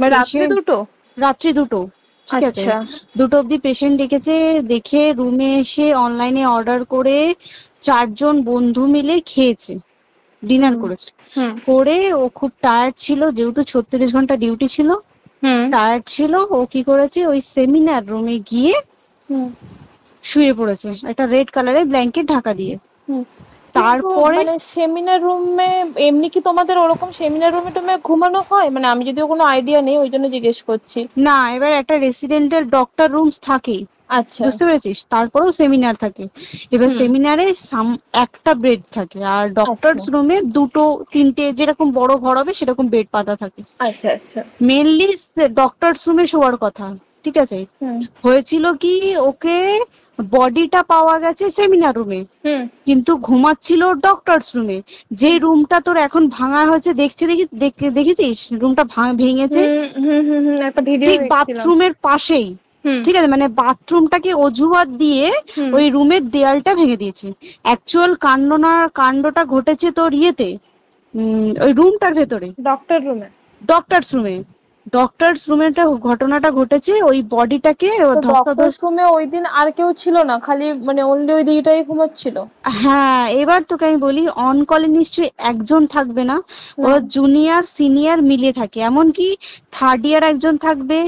রাত্রি পেশেন্ট, দুটো? রাত্রি 2টো, ঠিক আছে, আচ্ছা। 2টো অব্দি পেশেন্ট ডেকেছে। দেখে রুমে এসে অনলাইনে অর্ডার করে 4জন বন্ধু মিলে খেয়েছে, ডিনার হুম করেছে। হুম করে ও খুব টায়ার্ড ছিল, যেহেতু 36 ঘন্টা ডিউটি ছিল, হুম টায়ার্ড ছিল। ও কি করেছে, ওই সেমিনার রুমে গিয়ে হুম শুয়ে পড়েছে একটা রেড কালারের ব্ল্যাঙ্কেট ঢাকা দিয়ে। হুম। কিন্তু তারপরে মানে সেমিনার রুমে এমনি কি তোমাদের ওরকম সেমিনার রুমে টুমে ঘুমানো হয়? মানে আমি যদিও কোনো আইডিয়া নেই, ওই জন্য জিজ্ঞেস করছি। না, এবার একটা রেসিডেন্টাল ডক্টর রুমস থাকেই, আচ্ছা। বুঝতে পেরেছিস, তারপরেও সেমিনার থাকে। এবার হুম। সেমিনারে একটা বেড থাকে, আর আচ্ছা ডক্টরস রুমে 2-3টে, যেরকম বড় ঘর হবে সেরকম বেড পাতা থাকে। আচ্ছা আচ্ছা। মেনলি ডক্টরস রুমে শোয়ার কথা, ঠিক আছে। হুম হয়েছিল কি, ওকে বডিটা পাওয়া গেছে সেমিনার রুমে, হুম কিন্তু ঘুমাচ্ছিল ডক্টরস রুমে। যে রুমটা তোর এখন ভাঙা হয়েছে, দেখেছিস রুমটা ভেঙেছে, হুম হুম হুম হুম, একটা ভিডিও ঠিক দেখছিলাম। বাথরুমের পাশেই, হুম ঠিক আছে, মানে বাথরুমটাকে অজুহাত দিয়ে হুম ওই রুমের দেয়ালটা ভেঙে দিয়েছে। অ্যাকচুয়াল কাণ্ডটা ঘটেছে তোর ইয়েতে, ওই রুমটার ভেতরে, ডক্টর রুমে? ডক্টরস রুমে। ডক্টরস রুমেটা ঘটনাটা ঘটেছে, ওই বডিটাকে তো ডক্টর ধস্তাধস্তি। রুমে ওই দিন আর কেউ ছিল না, খালি মানে অনলি ওই দিদিটাই ঘুমাচ্ছিল? হ্যাঁ, এবার তোকে আমি বলি, অন কলে নিশ্চয়ই একজন থাকবে না, হুম ওরা জুনিয়র সিনিয়র মিলিয়ে থাকে। এমনকি থার্ড ইয়ার একজন থাকবে,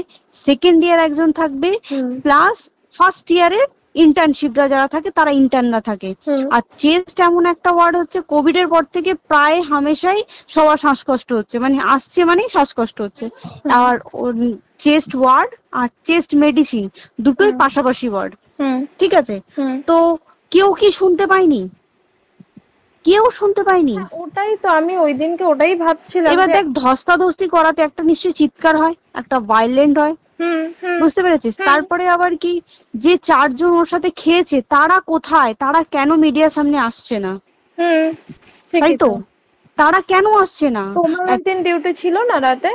সেকেন্ড ইয়ার একজন থাকবে, হুম প্লাস ফার্স্ট ইয়ারের ইন্টার্নশিপরা যারা থাকে তারা ইন্টার্নরা থাকে। হুম আর চেস্ট এমন একটা ওয়ার্ড হচ্ছে, কোভিড এর পর থেকে প্রায় হামেশাই সবার শ্বাসকষ্ট হচ্ছে, মানে আসছে মানেই শ্বাসকষ্ট হচ্ছে। হুম আর চেস্ট ওয়ার্ড আর চেস্ট মেডিসিন দুটোই হুম পাশাপাশি ওয়ার্ড, হুম ঠিক আছে। হুম। তো কেউ কি শুনতে পায়নি? কেউ শুনতে পায়নি। হ্যাঁ, ওটাই তো আমি ওই দিনকে ওটাই ভাবছিলাম এবার যে। দেখ, ধস্তাধস্তি করাতে একটা নিশ্চয়ই চিৎকার হয়, একটা ভাইলেন্ট হয়, হুম হুম বুঝতে পেরেছিস। হুম তারপরে আবার কি, যে 4জন ওর সাথে খেয়েছে তারা কোথায়, তারা কেন মিডিয়ার সামনে আসছে না? হুম। তাই ঠিকই তো, তো। তারা কেন আসছে না? তোমার ওই দিন ডিউটি ছিল না রাতে?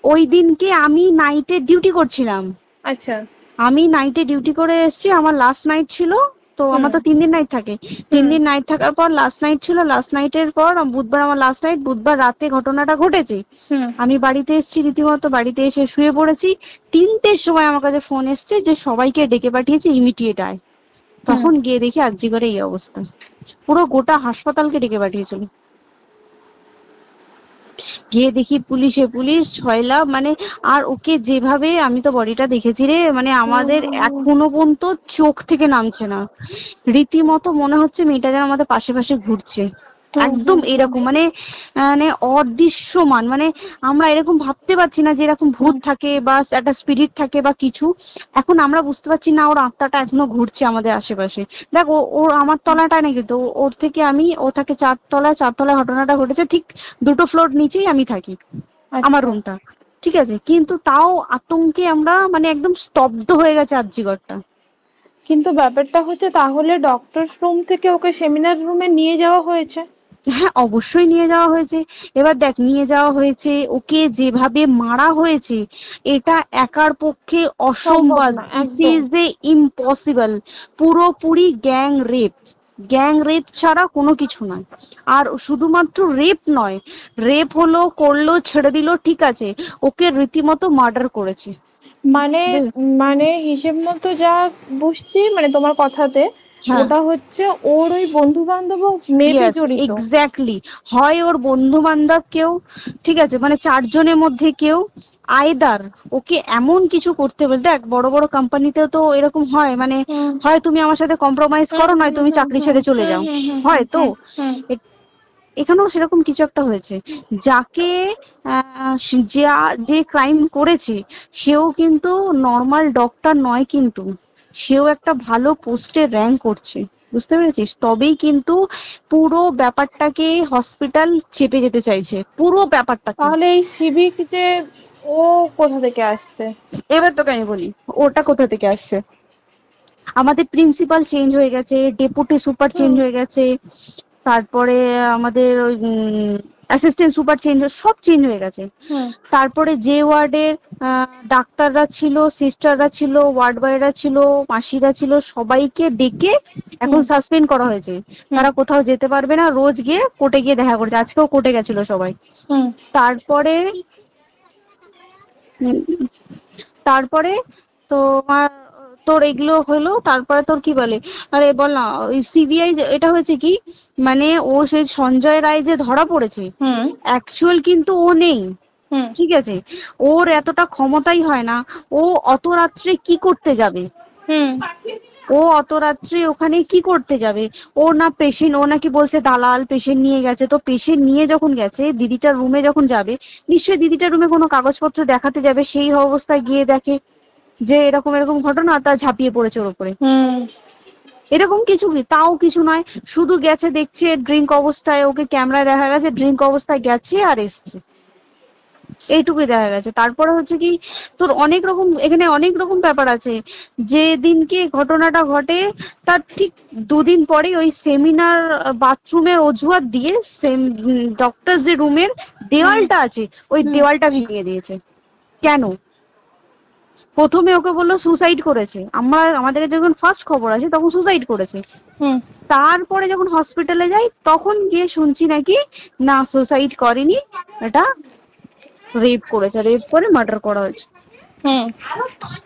ওই দিনকে আমি নাইটে ডিউটি করছিলাম। আচ্ছা। আমি নাইটে ডিউটি করে এসেছি, আমার লাস্ট নাইট ছিল। তো হুম আমার তো 3 দিন নাইট থাকে, তিন হুম দিন নাইট থাকার পর লাস্ট নাইট ছিল। লাস্ট নাইটের পর বুধবার আমার লাস্ট নাইট, বুধবার রাতে ঘটনাটা ঘটেছে। হুম আমি বাড়িতে এসেছি, রীতিমতো বাড়িতে এসে শুয়ে পড়েছি। 3টের সময় আমার কাছে ফোন এসছে যে সবাইকে ডেকে পাঠিয়েছে, ইমিডিয়েট আয়। হুম। তখন গিয়ে দেখি আরজিকরে এই অবস্থা, পুরো গোটা হাসপাতালকে ডেকে পাঠিয়েছিল। গিয়ে দেখি পুলিশ ছয়লা, মানে, আর ওকে যেভাবে, আমি তো বডিটা দেখেছি রে, মানে আমাদের এখনো পর্যন্ত চোখ থেকে নামছে না। রীতিমতো মনে হচ্ছে মেয়েটা যেন আমাদের পাশে পাশে ঘুরছে, হুম একদম হুম হুম এরকম, মানে মানে অদৃশ্যমান, মানে আমরা এরকম ভাবতে পারছি না যে এরকম ভূত হুম থাকে বা একটা স্পিরিট থাকে বা কিছু। এখন আমরা বুঝতে পারছি না, ওর আত্মাটা এখনো ঘুরছে আমাদের আশেপাশে। দেখ, ওর আমার তলাটায় না, কিন্তু ওর থেকে ও থাকে 4 তলায়, 4 তলায় ঘটনাটা ঘটেছে, ঠিক 2টো ফ্লোর নিচেই আমি থাকি, আমার আচ্ছা। রুমটা, ঠিক আছে। কিন্তু তাও আতঙ্কে আমরা মানে একদম স্তব্ধ হয়ে গেছে আরজিকরটা। কিন্তু ব্যাপারটা হচ্ছে, তাহলে ডক্টর রুম থেকে ওকে সেমিনার রুমে নিয়ে যাওয়া হয়েছে? হ্যাঁ, অবশ্যই নিয়ে যাওয়া হয়েছে। এবার দেখ, নিয়ে যাওয়া হয়েছে, ওকে যেভাবে মারা হয়েছে, এটা একার পক্ষে সম্ভব অসম্ভব, না দিস একদম। Is a impossible. পুরোপুরি গ্যাং রেপ, গ্যাং রেপ ছাড়া কোনো কিছু নয়। আর শুধুমাত্র রেপ নয়, রেপ হলো, করলো, ছেড়ে দিল, ঠিক আছে, ওকে রীতিমতো মার্ডার করেছে। মানে মানে হিসেব মতো যা বুঝছি মানে তোমার কথাতে, হ্যাঁ, ওটা হচ্ছে ওর ওই বন্ধু বান্ধব মেবি ইয়েস, জড়িত। এক্স্যাক্টলি। হয় ওর বন্ধু বান্ধব কেউ, ঠিক আছে, মানে 4জনের মধ্যে কেউ, আইদার ওকে এমন কিছু করতে বলতে। দেখ, বড় বড় কোম্পানিতেও তো এরকম হয়, মানে হুম হয় তুমি আমার সাথে কম্প্রোমাইজ হুম করো, নয় হুম তুমি হুম চাকরি হুম ছেড়ে চলে হুম যাও, হুম হুম হুম হয় তো। হুম হুম। এখানেও সেরকম কিছু একটা হয়েছে। যাকে আহ, যে ক্রাইম করেছে, সেও কিন্তু নর্মাল ডক্টর নয়, কিন্তু সেও একটা ভালো পোস্টে র্যাঙ্ক করছে, বুঝতে পেরেছিস। তবেই কিন্তু পুরো ব্যাপারটাকে হসপিটাল চেপে যেতে চাইছে, পুরো ব্যাপারটাকে। তাহলে এই সিভিক যে, ও কোথা থেকে আসছে? এবার তোকে আমি বলি, ওটা কোথা থেকে আসছে। আমাদের প্রিন্সিপাল চেঞ্জ হয়ে গেছে, ডেপুটি সুপার চেঞ্জ হুম হয়ে গেছে, তারপরে আমাদের ওই অ্যাসিস্ট্যান্ট সুপার চেঞ্জ, সব চেঞ্জ হয়ে গেছে। হুম তারপরে যে ওয়ার্ডের ডাক্তাররা ছিল, সিস্টাররা ছিল, ওয়ার্ড বয়রা ছিল, মাসিরা ছিল, সবাইকে ডেকে এখন হুম সাসপেন্ড করা হয়েছে। হুম তারা কোথাও যেতে পারবে না, রোজ গিয়ে কোর্টে গিয়ে দেখা করছে, আজকেও কোর্টে গেছিল সবাই। হুম তারপরে উম, তারপরে তোমার তোর এগুলো হলো, তারপরে তোর কি বলে, আরে বল না, ওই সিবিআই এটা হয়েছে কি, মানে ও সেই সঞ্জয় রায় যে ধরা পড়েছে, হুম অ্যাকচুয়াল কিন্তু ও নেই, হুম ঠিক আছে, ওর এতটা ক্ষমতাই হয় না, ও অত রাত্রে কি করতে যাবে, হুম ও অত রাত্রে ওখানে কি করতে যাবে, ও না পেশেন্ট, ও নাকি বলছে দালাল পেশেন্ট নিয়ে গেছে, তো পেশেন্ট নিয়ে যখন গেছে দিদিটার রুমে যখন যাবে, নিশ্চয়ই দিদিটার রুমে কোনো কাগজপত্র দেখাতে যাবে, সেই অবস্থায় গিয়ে দেখে যে এরকম এরকম ঘটনা, তা ঝাঁপিয়ে পড়েছে ওর উপরে, হুম এরকম কিছু কি, তাও কিছু নয়, শুধু গেছে দেখছে ড্রিঙ্ক অবস্থায়, ওকে ক্যামেরায় দেখা গেছে ড্রিঙ্ক অবস্থায় গেছে আর এসছে, এইটুকুই দেখা গেছে। তারপরে হচ্ছে কি, তোর অনেক রকম এখানে অনেক রকম ব্যাপার আছে, যে দিনকে ঘটনাটা ঘটে তার ঠিক 2 দিন পরে ওই সেমিনার বাথরুমের অজুহাত দিয়ে ডক্টর যে রুমের হুম দেওয়ালটা আছে ওই হুম দেওয়ালটা ভেঙে দিয়েছে। কেন? প্রথমে ওকে বললো সুসাইড করেছে, আমাদের যখন ফার্স্ট খবর আছে তখন সুসাইড করেছে, হুম তারপরে যখন হসপিটালে যাই তখন গিয়ে শুনছি নাকি না সুসাইড করেনি, এটা রেপ করেছে, রেপ করে মার্ডার করা হয়েছে। হুম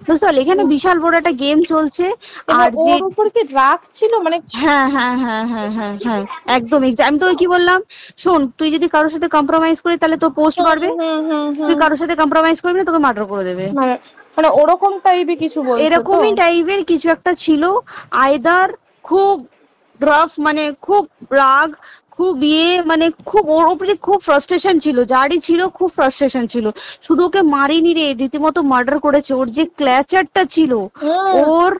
বুঝতে পারলি, এখানে বিশাল বড় একটা গেম চলছে। এবার আর যে ওর উপর কি রাগ ছিল মানে? হ্যাঁ হ্যাঁ হ্যাঁ হ্যাঁ হ্যাঁ হ্যাঁ একদম আমি তো কি বললাম, শোন তুই যদি কারোর সাথে কম্প্রোমাইজ করিস তাহলে তোর পোস্ট হুম বাড়বে, হুম হুম তুই হুম কারোর সাথে কম্প্রোমাইজ করবি না তোকে মার্ডার করে দেবে, মানে মানে ওরকম টাইপের কিছু বলছো তো? এরকমই টাইপের কিছু একটা ছিল। আইদার খুব রাফ, মানে খুব রাগ, খুব মানে খুব ওর উপরে খুব ফ্রাস্ট্রেশন ছিল, যারই ছিল খুব ফ্রাস্ট্রেশন ছিল, শুধু ওকে মারিনি রে, রীতিমতো মার্ডার করেছে। ওর যে ক্ল্যাচারটা ছিল, হুম ওর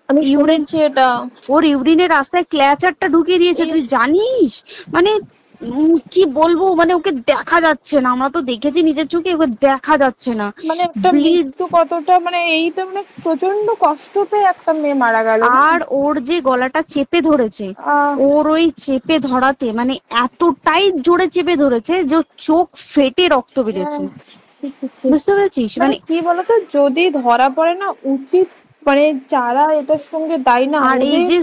আমি ইউরিন, শুনেছি এটা। ওর ইউরিনের রাস্তায় ক্ল্যাচারটা ঢুকিয়ে দিয়েছে, তুই ইস, জানিস? মানে কি বলবো, মানে ওকে দেখা যাচ্ছে না, আমরা তো দেখেছি নিজের চোখে, ওকে দেখা যাচ্ছে না, মানে একটা ব্লিড। মৃত্যু কতটা, মানে এইটা মানে প্রচন্ড কষ্ট পেয়ে একটা মেয়ে মারা গেল না? আর ওর যে গলাটা চেপে ধরেছে, আহ ওর ওই চেপে ধরাতে মানে এতটাই জোরে চেপে ধরেছে যে ওর চোখ ফেটে রক্ত বেরিয়েছে, ছি, ছি, ছি। বুঝতে পেরেছিস? মানে মানে কি বলতো, যদি ধরা পড়ে না, উচিত মানে যারা এটার সঙ্গে দায়ী না আর এই ওদের। যে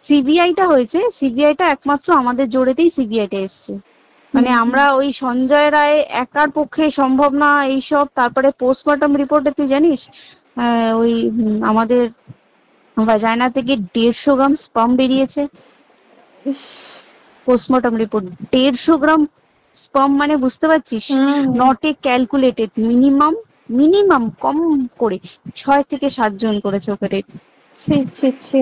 সিবিআইটা হয়েছে, সিবিআইটা একমাত্র আমাদের জোরেতেই সিবিআইটা এসছে, মানে হুম আমরা ওই সঞ্জয় রায় একার পক্ষে সম্ভব না এইসব। তারপরে পোস্টমর্টম রিপোর্টে তুই জানিস ওই আমাদের ভাজাইনা থেকে 150 গ্রাম স্পার্ম বেরিয়েছে, ইস, পোস্টমর্টম রিপোর্ট 150 গ্রাম স্পার্ম, মানে বুঝতে পারছিস, hmm not a calculated, minimum minimum কম করে 6 থেকে 7 জন করেছে ওকে রেট। ছি ছি ছি।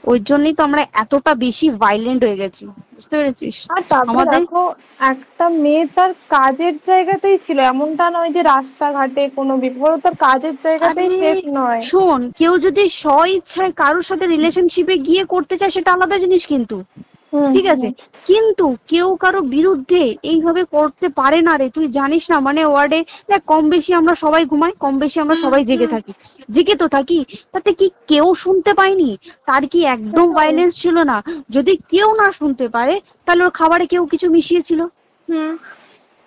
ওই জন্যই তো আমরা এতটা বেশি ভাইলেন্ট হয়ে গেছি, বুঝতে পেরেছিস? আর তারপরে আমাদের দেখো, একটা মেয়ে তার কাজের জায়গাতেই ছিল, এমনটা নয় যে রাস্তাঘাটে কোনো বিপদ, তার কাজের আরে জায়গাতেই সেফ নয়। শোন, কেউ যদি স্ব ইচ্ছায় কারোর সাথে রিলেশনশিপে গিয়ে করতে চায় সেটা আলাদা জিনিস, কিন্তু হুম ঠিক আছে, হুম কিন্তু কেউ কারো বিরুদ্ধে এইভাবে করতে পারে না রে, তুই জানিস না, মানে ওয়ার্ডে দেখ কম বেশি আমরা সবাই ঘুমাই, কম বেশি আমরা হুম সবাই জেগে হুম থাকি, জেগে তো থাকি, তাতে কি কেউ শুনতে পায়নি? তার কি একদম সেটাই। ভাইলেন্স ছিল না? যদি কেউ না শুনতে পারে তাহলে ওর খাবারে কেউ কিছু মিশিয়েছিল, হুম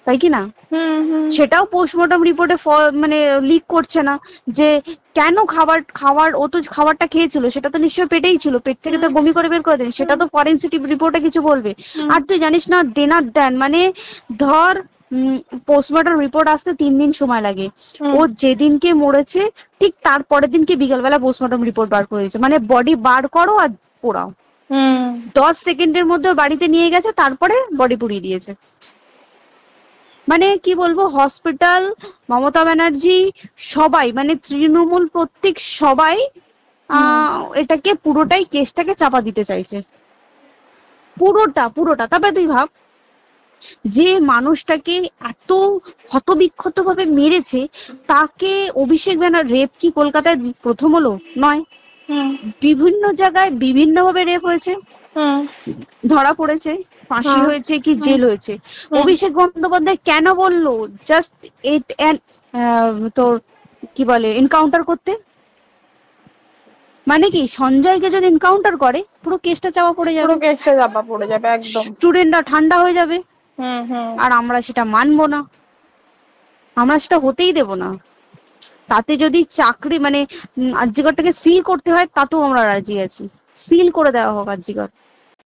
তাই কি না? হুম হুম সেটাও পোস্টমর্টম রিপোর্টে মানে লিক করছে না, যে কেন খাবার খাবার ও তো খাবারটা খেয়েছিল, সেটা তো নিশ্চয়ই পেটেই ছিল, পেট থেকে তো হুম বমি করে বের করে দেন, সেটা তো ফরেনসিক রিপোর্টে কিছু বলবে। হুম আর তুই জানিস না, দেনার দেন মানে ধর পোস্টমর্টম রিপোর্ট আসতে 3 দিন সময় লাগে, হুম ও যেদিনকে মরেছে ঠিক তার পরের দিনকে বিকালবেলা পোস্টমর্টম রিপোর্ট বার করে দিয়েছে, মানে বডি বার করো আর পোড়াও, হুম 10 সেকেন্ডের মধ্যে ওর বাড়িতে নিয়ে গেছে, তারপরে বডি পুড়িয়ে দিয়েছে। মানে কি বলবো, হসপিটাল, মমতা ব্যানার্জি, সবাই মানে তৃণমূল প্রত্যেক সবাই হুম এটাকে পুরোটাই কেসটাকে চাপা দিতে চাইছে, পুরোটা পুরোটা। তবে তুই ভাব, যে মানুষটাকে এত ক্ষতবিক্ষত ভাবে মেরেছে, তাকে অভিষেক ব্যানার রেপ কি কলকাতায় প্রথম হলো? নয়, হুম বিভিন্ন জায়গায় বিভিন্ন ভাবে রেপ হয়েছে, হুম ধরা পড়েছে, ফাঁসি হ্যাঁ হয়েছে কি হুম জেল হয়েছে। হুম অভিষেক বন্দ্যোপাধ্যায় কেন বললো জাস্ট ইট তোর কি বলে এনকাউন্টার করতে? মানে কি সঞ্জয়কে যদি এনকাউন্টার করে পুরো কেসটা চাপা পড়ে পুরো যাবে, কেসটা চাপা পড়ে যাবে একদম। স্টুডেন্টরা ঠান্ডা হয়ে যাবে, হুম হুম আর আমরা সেটা মানবো না, আমরা সেটা হতেই দেব না। তাতে যদি চাকরি মানে আরজিকরটাকে সিল করতে হয় তাতেও আমরা রাজি আছি, সিল করে দেওয়া হোক আরজিকর।